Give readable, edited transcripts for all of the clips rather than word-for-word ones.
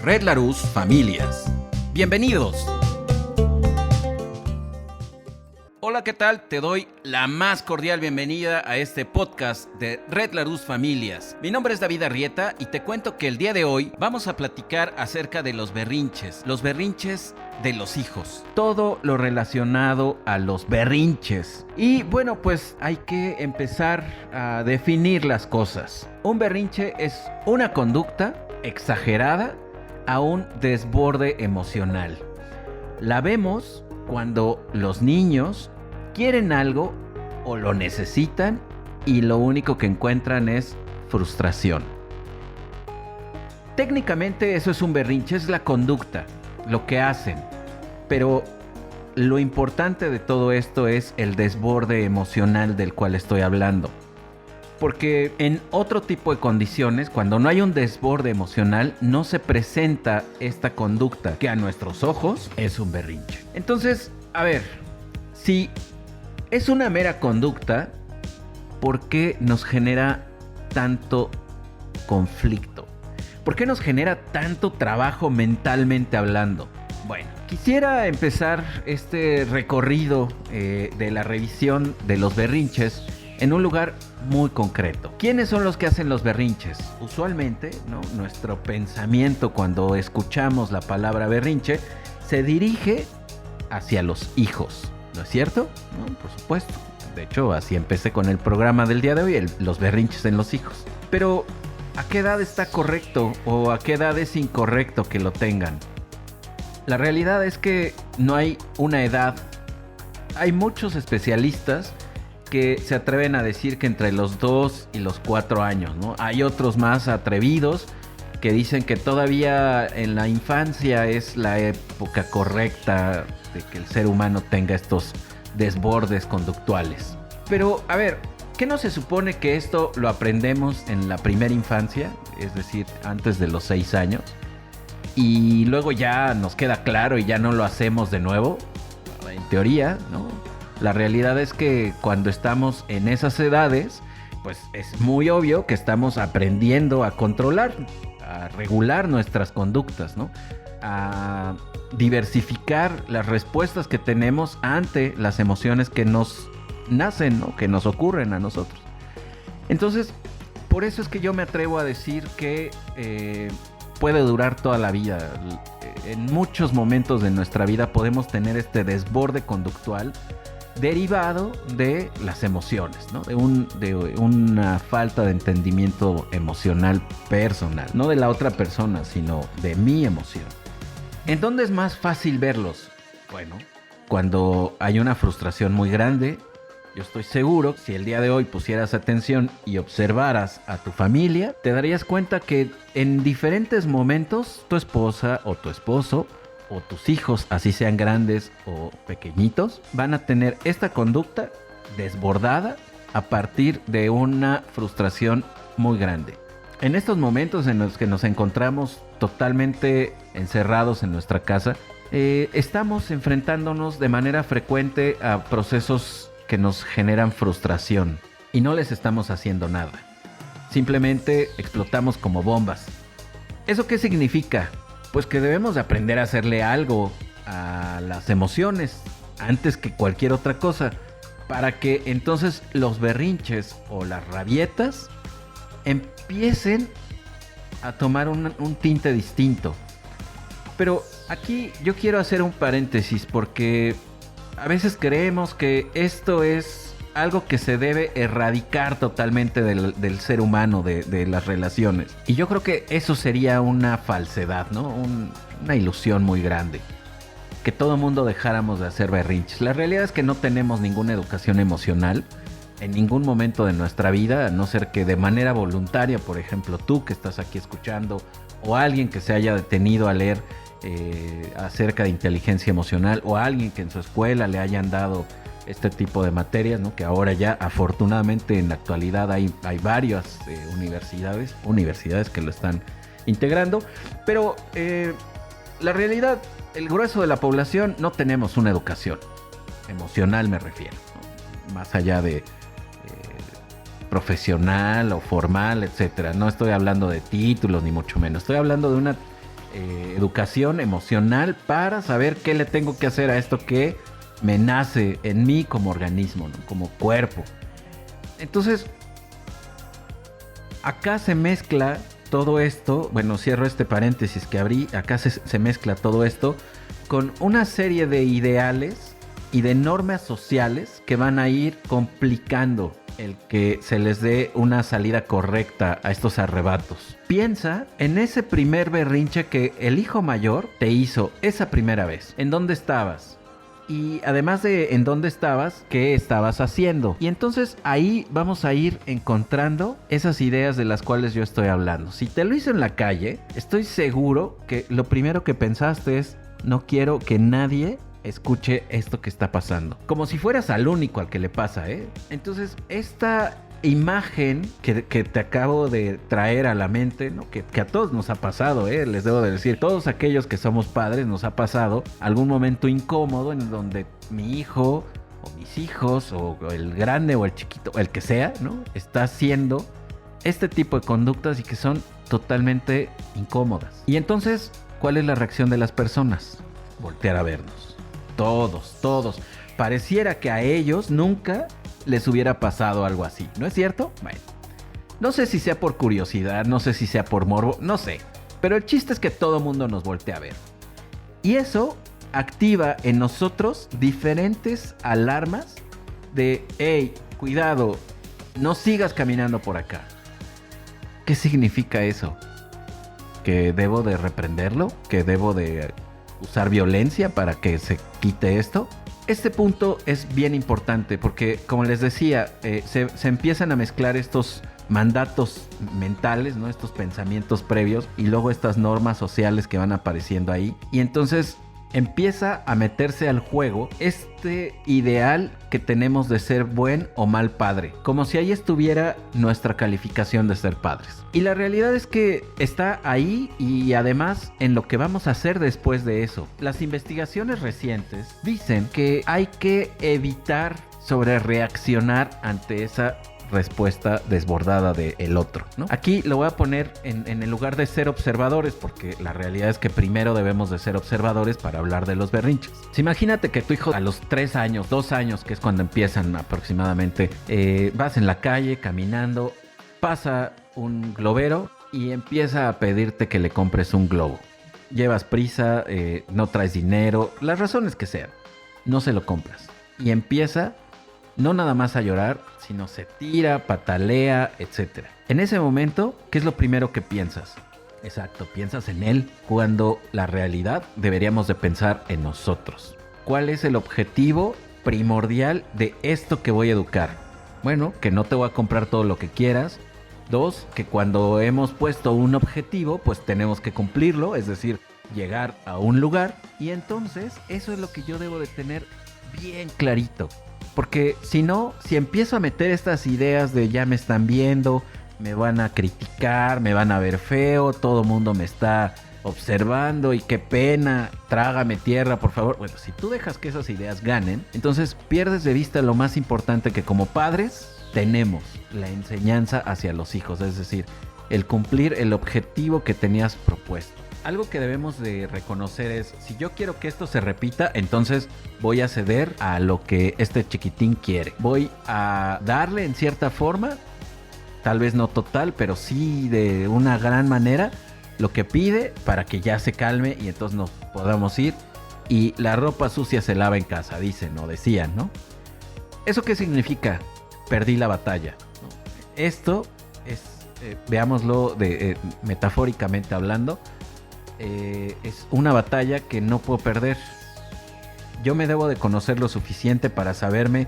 Red Larus Familias. Bienvenidos. Hola, ¿qué tal? Te doy la más cordial bienvenida a este podcast de Red Larus Familias. Mi nombre es David Arrieta y te cuento que el día de hoy vamos a platicar acerca de los berrinches de los hijos. Todo lo relacionado a los berrinches. Y bueno, pues hay que empezar a definir las cosas. Un berrinche es una conducta exagerada a un desborde emocional. La vemos cuando los niños quieren algo o lo necesitan y lo único que encuentran es frustración. Técnicamente eso es un berrinche, es la conducta, lo que hacen. Pero lo importante de todo esto es el desborde emocional del cual estoy hablando. Porque en otro tipo de condiciones, cuando no hay un desborde emocional, no se presenta esta conducta que a nuestros ojos es un berrinche. Entonces, a ver, si es una mera conducta, ¿por qué nos genera tanto conflicto? ¿Por qué nos genera tanto trabajo mentalmente hablando? Bueno, quisiera empezar este recorrido de la revisión de los berrinches en un lugar muy concreto. ¿Quiénes son los que hacen los berrinches? Usualmente, ¿no? Nuestro pensamiento cuando escuchamos la palabra berrinche se dirige hacia los hijos, ¿no es cierto? ¿No? Por supuesto. De hecho, así empecé con el programa del día de hoy, los berrinches en los hijos. Pero, ¿a qué edad está correcto o a qué edad es incorrecto que lo tengan? La realidad es que no hay una edad. Hay muchos especialistas que se atreven a decir que entre los 2 y los 4 años, ¿no? Hay otros más atrevidos que dicen que todavía en la infancia es la época correcta de que el ser humano tenga estos desbordes conductuales. Pero, a ver, ¿qué no se supone que esto lo aprendemos en la primera infancia? Es decir, antes de los 6 años. Y luego ya nos queda claro y ya no lo hacemos de nuevo. En teoría, ¿no? La realidad es que cuando estamos en esas edades, pues es muy obvio que estamos aprendiendo a controlar, a regular nuestras conductas, ¿no? A diversificar las respuestas que tenemos ante las emociones que nos nacen, ¿no? Que nos ocurren a nosotros. Entonces, por eso es que yo me atrevo a decir que puede durar toda la vida. En muchos momentos de nuestra vida podemos tener este desborde conductual derivado de las emociones, ¿no? De una falta de entendimiento emocional personal, no de la otra persona, sino de mi emoción. ¿En dónde es más fácil verlos? Bueno, cuando hay una frustración muy grande. Yo estoy seguro, si el día de hoy pusieras atención y observaras a tu familia, te darías cuenta que en diferentes momentos tu esposa o tu esposo o tus hijos, así sean grandes o pequeñitos, van a tener esta conducta desbordada a partir de una frustración muy grande. En estos momentos en los que nos encontramos totalmente encerrados en nuestra casa, estamos enfrentándonos de manera frecuente a procesos que nos generan frustración y no les estamos haciendo nada. Simplemente explotamos como bombas. ¿Eso qué significa? Pues que debemos de aprender a hacerle algo a las emociones antes que cualquier otra cosa, para que entonces los berrinches o las rabietas empiecen a tomar un tinte distinto. Pero aquí yo quiero hacer un paréntesis porque a veces creemos que esto es algo que se debe erradicar totalmente del ser humano, de las relaciones. Y yo creo que eso sería una falsedad, ¿no? Una ilusión muy grande. Que todo mundo dejáramos de hacer berrinches. La realidad es que no tenemos ninguna educación emocional en ningún momento de nuestra vida, a no ser que de manera voluntaria, por ejemplo, tú que estás aquí escuchando, o alguien que se haya detenido a leer acerca de inteligencia emocional, o alguien que en su escuela le hayan dado este tipo de materias, ¿no? Que ahora ya afortunadamente en la actualidad hay varias universidades que lo están integrando, pero la realidad, el grueso de la población no tenemos una educación emocional, me refiero, ¿no? Más allá de profesional o formal, etcétera. No estoy hablando de títulos ni mucho menos, estoy hablando de una educación emocional para saber qué le tengo que hacer a esto que me nace en mí como organismo, ¿no? Como cuerpo. Entonces, acá se mezcla todo esto, bueno, cierro este paréntesis que abrí, acá se mezcla todo esto con una serie de ideales y de normas sociales que van a ir complicando el que se les dé una salida correcta a estos arrebatos. Piensa en ese primer berrinche que el hijo mayor te hizo esa primera vez. ¿En dónde estabas? Y además de en dónde estabas, ¿qué estabas haciendo? Y entonces ahí vamos a ir encontrando esas ideas de las cuales yo estoy hablando. Si te lo hizo en la calle, estoy seguro que lo primero que pensaste es: no quiero que nadie escuche esto que está pasando. Como si fueras al único al que le pasa, ¿eh? Entonces, esta imagen que te acabo de traer a la mente, ¿no? Que a todos nos ha pasado, les debo de decir, todos aquellos que somos padres nos ha pasado algún momento incómodo en donde mi hijo o mis hijos o el grande o el chiquito, el que sea, ¿no? Está haciendo este tipo de conductas y que son totalmente incómodas. Y entonces, ¿cuál es la reacción de las personas? Voltear a vernos. Todos. Pareciera que a ellos nunca les hubiera pasado algo así, ¿no es cierto? Bueno, no sé si sea por curiosidad, no sé si sea por morbo, no sé. Pero el chiste es que todo mundo nos voltea a ver. Y eso activa en nosotros diferentes alarmas de: hey, cuidado, no sigas caminando por acá. ¿Qué significa eso? ¿Que debo de reprenderlo? ¿Que debo de usar violencia para que se quite esto? Este punto es bien importante porque, como les decía, se empiezan a mezclar estos mandatos mentales, ¿no? Estos pensamientos previos y luego estas normas sociales que van apareciendo ahí. Y entonces empieza a meterse al juego este ideal que tenemos de ser buen o mal padre, como si ahí estuviera nuestra calificación de ser padres. Y la realidad es que está ahí y además en lo que vamos a hacer después de eso. Las investigaciones recientes dicen que hay que evitar sobrereaccionar ante esa respuesta desbordada del otro, ¿no? Aquí lo voy a poner en el lugar de ser observadores, porque la realidad es que primero debemos de ser observadores para hablar de los berrinches. Si imagínate que tu hijo a los 3 años, 2 años, que es cuando empiezan aproximadamente, vas en la calle caminando, pasa un globero y empieza a pedirte que le compres un globo. Llevas prisa, no traes dinero, las razones que sean, no se lo compras. Y empieza no nada más a llorar, sino se tira, patalea, etc. En ese momento, ¿qué es lo primero que piensas? Exacto, piensas en él, cuando la realidad deberíamos de pensar en nosotros. ¿Cuál es el objetivo primordial de esto que voy a educar? Bueno, que no te voy a comprar todo lo que quieras. 2, que cuando hemos puesto un objetivo, pues tenemos que cumplirlo, es decir, llegar a un lugar. Y entonces, eso es lo que yo debo de tener bien clarito. Porque si no, si empiezo a meter estas ideas de ya me están viendo, me van a criticar, me van a ver feo, todo el mundo me está observando y qué pena, trágame tierra, por favor. Bueno, si tú dejas que esas ideas ganen, entonces pierdes de vista lo más importante que como padres tenemos, la enseñanza hacia los hijos, es decir, el cumplir el objetivo que tenías propuesto. Algo que debemos de reconocer es, si yo quiero que esto se repita, entonces voy a ceder a lo que este chiquitín quiere. Voy a darle en cierta forma, tal vez no total, pero sí de una gran manera, lo que pide para que ya se calme y entonces nos podamos ir. Y la ropa sucia se lava en casa, dicen o decían, ¿no? ¿Eso qué significa? Perdí la batalla. Esto es, veámoslo metafóricamente hablando, es una batalla que no puedo perder. Yo me debo de conocer lo suficiente para saberme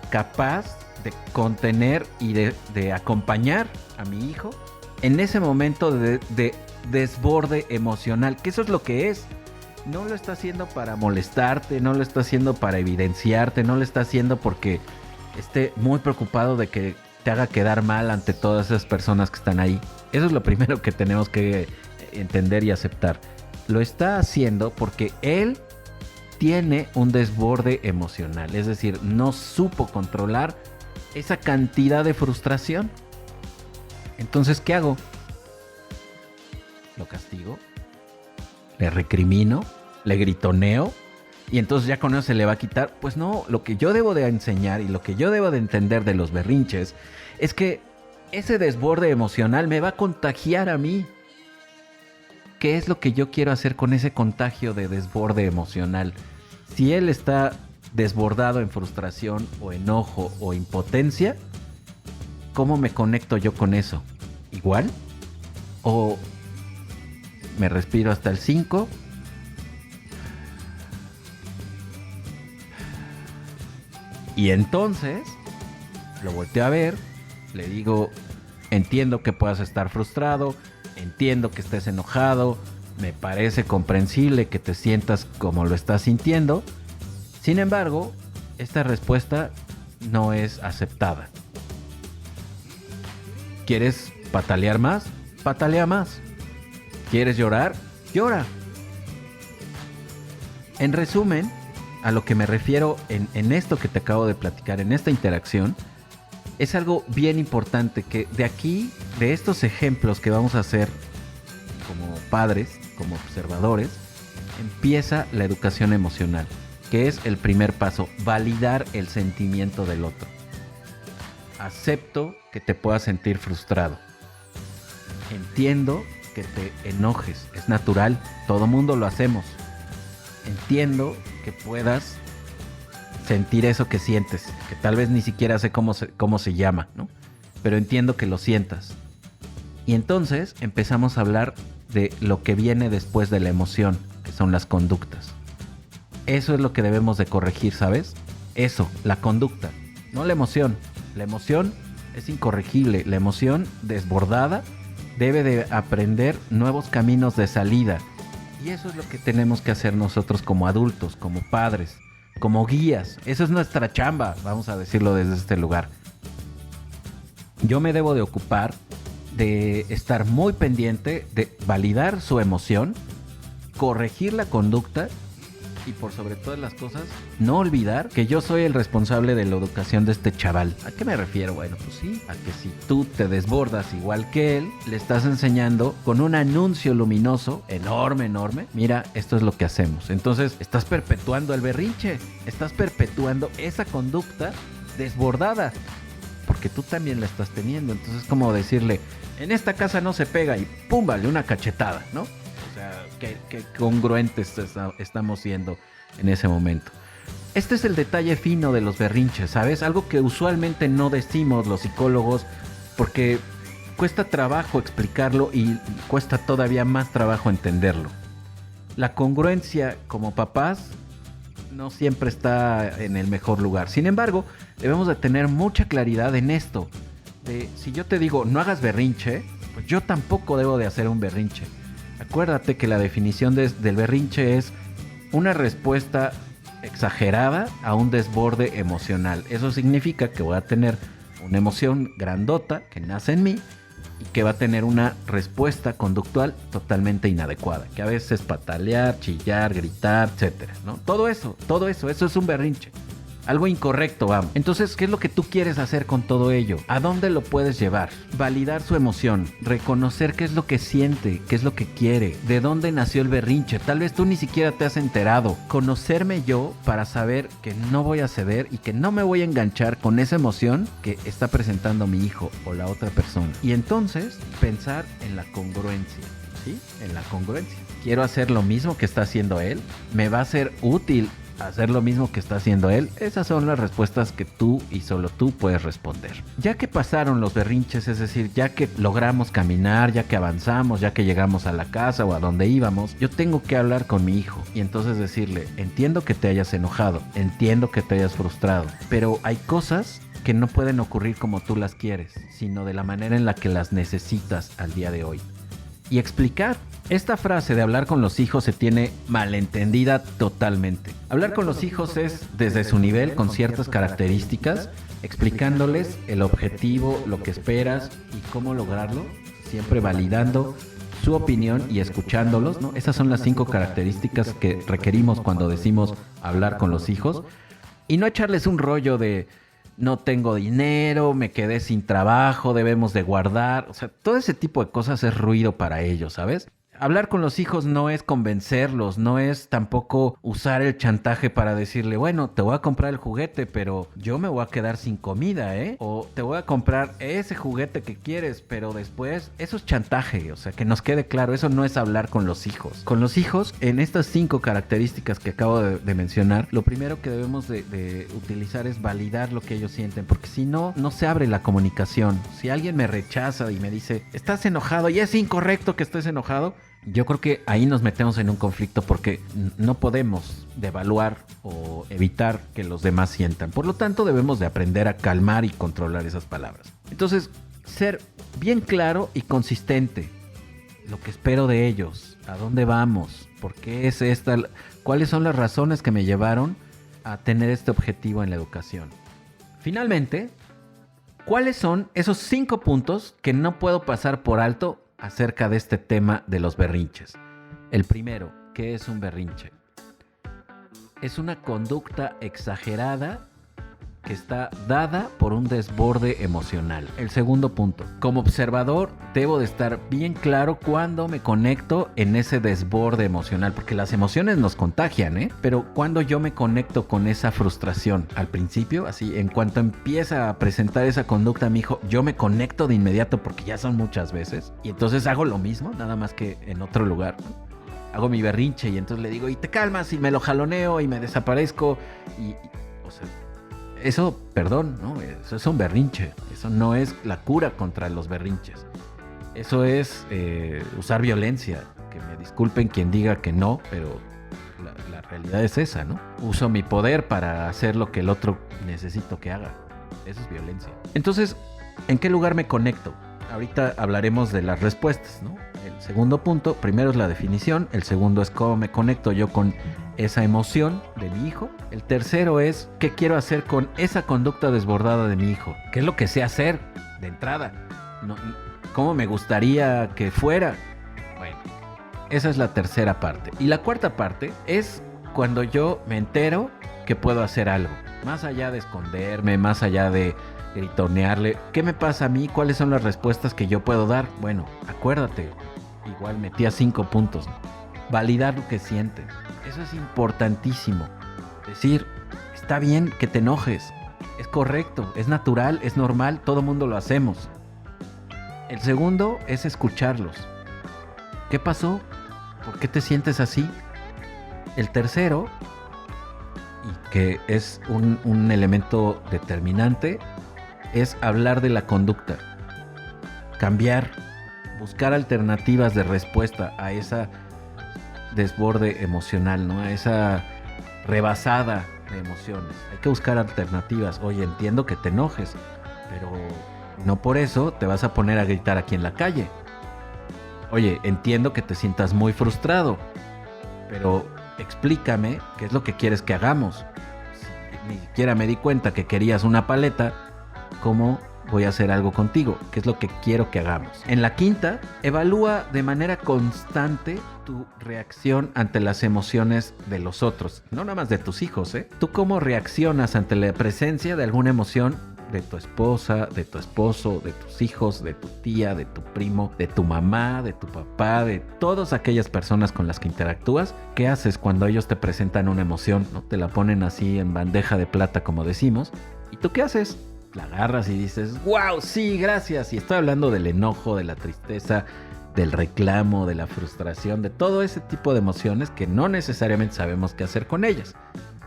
capaz de contener y de acompañar a mi hijo en ese momento de desborde emocional, que eso es lo que es. No lo está haciendo para molestarte, no lo está haciendo para evidenciarte, no lo está haciendo porque esté muy preocupado de que te haga quedar mal ante todas esas personas que están ahí. Eso es lo primero que tenemos que entender y aceptar. Lo está haciendo porque él tiene un desborde emocional, es decir, no supo controlar esa cantidad de frustración. Entonces, ¿qué hago? ¿Lo castigo? le recrimino, le gritoneo y entonces ya con eso se le va a quitar. Pues no, lo que yo debo de enseñar y lo que yo debo de entender de los berrinches es que ese desborde emocional me va a contagiar a mí. ¿Qué es lo que yo quiero hacer con ese contagio de desborde emocional? Si él está desbordado en frustración o enojo o impotencia, ¿cómo me conecto yo con eso? ¿Igual? ¿O me respiro hasta el 5? Y entonces lo volteo a ver, le digo, entiendo que puedas estar frustrado, entiendo que estés enojado, me parece comprensible que te sientas como lo estás sintiendo. Sin embargo, esta respuesta no es aceptada. ¿Quieres patalear más? Patalea más. ¿Quieres llorar? Llora. En resumen, a lo que me refiero en esto que te acabo de platicar, en esta interacción, es algo bien importante que de aquí, de estos ejemplos que vamos a hacer como padres, como observadores, empieza la educación emocional, que es el primer paso, validar el sentimiento del otro. Acepto que te puedas sentir frustrado. Entiendo que te enojes, es natural, todo mundo lo hacemos. Entiendo que puedas sentir eso que sientes, que tal vez ni siquiera sé cómo se llama, ¿no? Pero entiendo que lo sientas. Y entonces empezamos a hablar de lo que viene después de la emoción, que son las conductas. Eso es lo que debemos de corregir, ¿sabes? Eso, la conducta, no la emoción. La emoción es incorregible, la emoción desbordada debe de aprender nuevos caminos de salida. Y eso es lo que tenemos que hacer nosotros como adultos, como padres, como guías. Esa es nuestra chamba, vamos a decirlo desde este lugar. Yo me debo de ocupar de estar muy pendiente, de validar su emoción, corregir la conducta y por sobre todas las cosas, no olvidar que yo soy el responsable de la educación de este chaval. ¿A qué me refiero? Bueno, pues sí, a que si tú te desbordas igual que él, le estás enseñando con un anuncio luminoso, enorme, mira, esto es lo que hacemos. Entonces, estás perpetuando el berrinche, estás perpetuando esa conducta desbordada, porque tú también la estás teniendo. Entonces, es como decirle, en esta casa no se pega y pum, vale, una cachetada, ¿no? Qué congruentes estamos siendo en ese momento. Este es el detalle fino de los berrinches, ¿sabes? Algo que usualmente no decimos los psicólogos porque cuesta trabajo explicarlo y cuesta todavía más trabajo entenderlo. La congruencia como papás no siempre está en el mejor lugar. Sin embargo, debemos de tener mucha claridad en esto. Si yo te digo no hagas berrinche, pues yo tampoco debo de hacer un berrinche. Acuérdate que la definición del berrinche es una respuesta exagerada a un desborde emocional. Eso significa que voy a tener una emoción grandota que nace en mí y que va a tener una respuesta conductual totalmente inadecuada, que a veces es patalear, chillar, gritar, etcétera, ¿no? Todo eso es un berrinche. Algo incorrecto, vamos. Entonces, ¿qué es lo que tú quieres hacer con todo ello? ¿A dónde lo puedes llevar? Validar su emoción, reconocer qué es lo que siente, qué es lo que quiere, de dónde nació el berrinche. Tal vez tú ni siquiera te has enterado. Conocerme yo para saber que no voy a ceder y que no me voy a enganchar con esa emoción que está presentando mi hijo o la otra persona. Y entonces, pensar en la congruencia. ¿Sí? En la congruencia. ¿Quiero hacer lo mismo que está haciendo él? ¿Me va a ser útil hacer lo mismo que está haciendo él? Esas son las respuestas que tú y solo tú puedes responder. Ya que pasaron los berrinches, es decir, ya que logramos caminar, ya que avanzamos, ya que llegamos a la casa o a donde íbamos, yo tengo que hablar con mi hijo y entonces decirle, entiendo que te hayas enojado, entiendo que te hayas frustrado, pero hay cosas que no pueden ocurrir como tú las quieres, sino de la manera en la que las necesitas al día de hoy. Y explicar. Esta frase de hablar con los hijos se tiene malentendida totalmente. Hablar con los hijos es desde su nivel con ciertas características, explicándoles el objetivo, lo que esperas y cómo lograrlo, siempre validando su opinión y escuchándolos, ¿no? Esas son las 5 características que requerimos cuando decimos hablar con los hijos. Y no echarles un rollo de no tengo dinero, me quedé sin trabajo, debemos de guardar. O sea, todo ese tipo de cosas es ruido para ellos, ¿sabes? Hablar con los hijos no es convencerlos, no es tampoco usar el chantaje para decirle, bueno, te voy a comprar el juguete, pero yo me voy a quedar sin comida, ¿eh? O te voy a comprar ese juguete que quieres, pero después, eso es chantaje, o sea, que nos quede claro, eso no es hablar con los hijos. Con los hijos, en estas 5 características que acabo de mencionar, lo primero que debemos de utilizar es validar lo que ellos sienten, porque si no, no se abre la comunicación. Si alguien me rechaza y me dice, estás enojado y es incorrecto que estés enojado, yo creo que ahí nos metemos en un conflicto porque no podemos devaluar o evitar que los demás sientan. Por lo tanto, debemos de aprender a calmar y controlar esas palabras. Entonces, ser bien claro y consistente. Lo que espero de ellos, a dónde vamos, por qué es esta, cuáles son las razones que me llevaron a tener este objetivo en la educación. Finalmente, ¿cuáles son esos 5 puntos que no puedo pasar por alto acerca de este tema de los berrinches? El primero, ¿qué es un berrinche? Es una conducta exagerada que está dada por un desborde emocional. El segundo punto, como observador debo de estar bien claro cuando me conecto en ese desborde emocional, porque las emociones nos contagian, pero cuando yo me conecto con esa frustración al principio, así en cuanto empieza a presentar esa conducta a mi hijo, yo me conecto de inmediato porque ya son muchas veces y entonces hago lo mismo, nada más que en otro lugar. Hago mi berrinche y entonces le digo, y te calmas, y me lo jaloneo y me desaparezco y o sea, eso, perdón, ¿no? Eso es un berrinche. Eso no es la cura contra los berrinches. Eso es usar violencia. Que me disculpen quien diga que no, pero la realidad es esa, ¿no? Uso mi poder para hacer lo que el otro necesito que haga. Eso es violencia. Entonces, ¿en qué lugar me conecto? Ahorita hablaremos de las respuestas, ¿no? El segundo punto, primero es la definición. El segundo es cómo me conecto yo con esa emoción de mi hijo. El tercero es qué quiero hacer con esa conducta desbordada de mi hijo. ¿Qué es lo que sé hacer de entrada? ¿Cómo me gustaría que fuera? Bueno, esa es la tercera parte. Y la cuarta parte es cuando yo me entero que puedo hacer algo. Más allá de esconderme, más allá de gritonearle. ¿Qué me pasa a mí? ¿Cuáles son las respuestas que yo puedo dar? Bueno, acuérdate, igual metí a 5 puntos. Validar lo que sienten. Eso es importantísimo. Decir, está bien que te enojes. Es correcto, es natural, es normal, todo mundo lo hacemos. El segundo es escucharlos. ¿Qué pasó? ¿Por qué te sientes así? El tercero, y que es un elemento determinante, es hablar de la conducta. Cambiar, buscar alternativas de respuesta a esa desborde emocional, ¿no? A esa rebasada de emociones. Hay que buscar alternativas. Oye, entiendo que te enojes, pero no por eso te vas a poner a gritar aquí en la calle. Oye, entiendo que te sientas muy frustrado, pero explícame qué es lo que quieres que hagamos. Si ni siquiera me di cuenta que querías una paleta, ¿cómo voy a hacer algo contigo? ¿Qué es lo que quiero que hagamos? En la quinta, evalúa de manera constante tu reacción ante las emociones de los otros, no nada más de tus hijos, ¿Tú cómo reaccionas ante la presencia de alguna emoción de tu esposa, de tu esposo, de tus hijos, de tu tía, de tu primo, de tu mamá, de tu papá, de todas aquellas personas con las que interactúas? ¿Qué haces cuando ellos te presentan una emoción, ¿no? Te la ponen así en bandeja de plata, como decimos, ¿y tú qué haces? La agarras y dices, wow, sí, gracias. Y estoy hablando del enojo, de la tristeza, del reclamo, de la frustración, de todo ese tipo de emociones que no necesariamente sabemos qué hacer con ellas.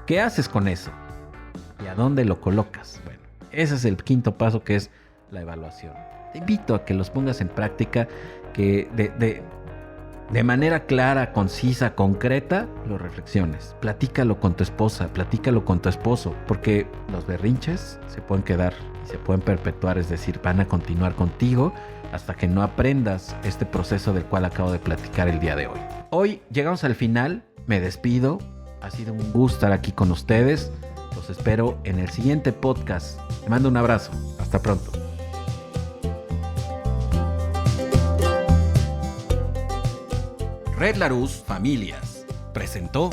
¿Qué haces con eso? ¿Y a dónde lo colocas? Bueno, ese es el quinto paso, que es la evaluación. Te invito a que los pongas en práctica, que de manera clara, concisa, concreta, lo reflexiones. Platícalo con tu esposa, platícalo con tu esposo, porque los berrinches se pueden quedar y se pueden perpetuar, es decir, van a continuar contigo hasta que no aprendas este proceso del cual acabo de platicar el día de hoy. Hoy llegamos al final, me despido, ha sido un gusto estar aquí con ustedes, los espero en el siguiente podcast. Te mando un abrazo, hasta pronto. Red Larus Familias presentó